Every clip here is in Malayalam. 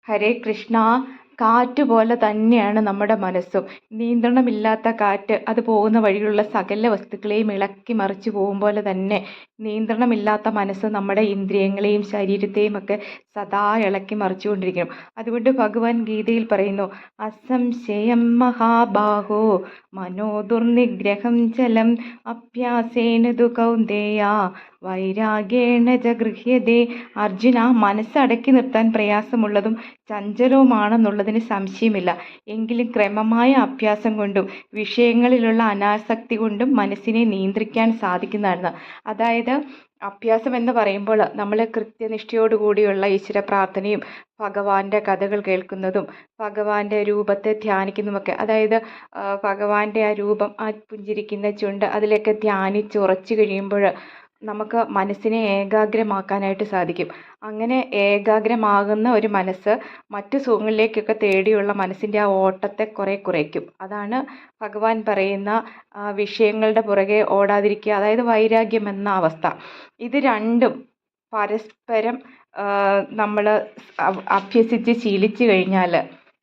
ഹരേ കൃഷ്ണ. കാറ്റ് പോലെ തന്നെയാണ് നമ്മുടെ മനസ്സും. നിയന്ത്രണമില്ലാത്ത കാറ്റ് അത് പോകുന്ന വഴിയുള്ള സകല വസ്തുക്കളെയും ഇളക്കി മറിച്ച് പോകും പോലെ തന്നെ നിയന്ത്രണമില്ലാത്ത മനസ്സ് നമ്മുടെ ഇന്ദ്രിയങ്ങളെയും ശരീരത്തെയും ഒക്കെ സദാ ഇളക്കി മറിച്ചുകൊണ്ടിരിക്കണം. അതുകൊണ്ട് ഭഗവാൻ ഗീതയിൽ പറയുന്നു, അസംശയം മഹാബാഹോ മനോദുർനിഗ്രഹം ചലം അഭ്യാസേന തു കൗന്ദേയ വൈരാഗേണ ച ഗൃഹ്യതേ. അർജുന, മനസ്സ് അടക്കി നിർത്താൻ പ്രയാസമുള്ളതും ചഞ്ചലവുമാണെന്നുള്ളതിന് സംശയമില്ല. എങ്കിലും ക്രമമായ അഭ്യാസം കൊണ്ടും വിഷയങ്ങളിലുള്ള അനാസക്തി കൊണ്ടും മനസ്സിനെ നിയന്ത്രിക്കാൻ സാധിക്കുന്നതാണ്. അതായത് അഭ്യാസം എന്ന് പറയുമ്പോൾ നമ്മൾ കൃത്യനിഷ്ഠയോടുകൂടിയുള്ള ഈശ്വര പ്രാർത്ഥനയും ഭഗവാന്റെ കഥകൾ കേൾക്കുന്നതും ഭഗവാന്റെ രൂപത്തെ ധ്യാനിക്കുന്നതുമൊക്കെ, അതായത് ഭഗവാന്റെ ആ രൂപം, ആ പുഞ്ചിരിക്കുന്ന ചുണ്ട്, അതിലൊക്കെ ധ്യാനിച്ച് ഉറച്ചു കഴിയുമ്പോൾ നമുക്ക് മനസ്സിനെ ഏകാഗ്രമാക്കാനായിട്ട് സാധിക്കും. അങ്ങനെ ഏകാഗ്രമാകുന്ന ഒരു മനസ്സ് മറ്റു സുഖങ്ങളിലേക്കൊക്കെ തേടിയുള്ള മനസ്സിൻ്റെ ആ ഓട്ടത്തെ കുറയ്ക്കും. അതാണ് ഭഗവാൻ പറയുന്ന വിഷയങ്ങളുടെ പുറകെ ഓടാതിരിക്കുക, അതായത് വൈരാഗ്യം എന്ന അവസ്ഥ. ഇത് രണ്ടും പരസ്പരം നമ്മൾ അഭ്യസിച്ച് ശീലിച്ചു കഴിഞ്ഞാൽ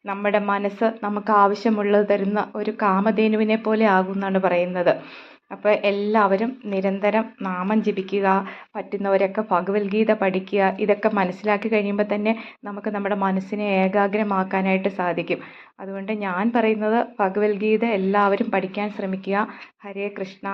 നമ്മുടെ മനസ്സ് നമുക്ക് ആവശ്യമുള്ളത് തരുന്ന ഒരു കാമധേനുവിനെ പോലെ ആകും എന്നാണ് പറയുന്നത്. അപ്പോൾ എല്ലാവരും നിരന്തരം നാമം ജപിക്കുക, പറ്റുന്നവരൊക്കെ ഭഗവത്ഗീത പഠിക്കുക. ഇതൊക്കെ മനസ്സിലാക്കി കഴിയുമ്പോൾ തന്നെ നമുക്ക് നമ്മുടെ മനസ്സിനെ ഏകാഗ്രമാക്കാനായിട്ട് സാധിക്കും. അതുകൊണ്ട് ഞാൻ പറയുന്നത് ഭഗവത്ഗീത എല്ലാവരും പഠിക്കാൻ ശ്രമിക്കുക. ഹരേ കൃഷ്ണ.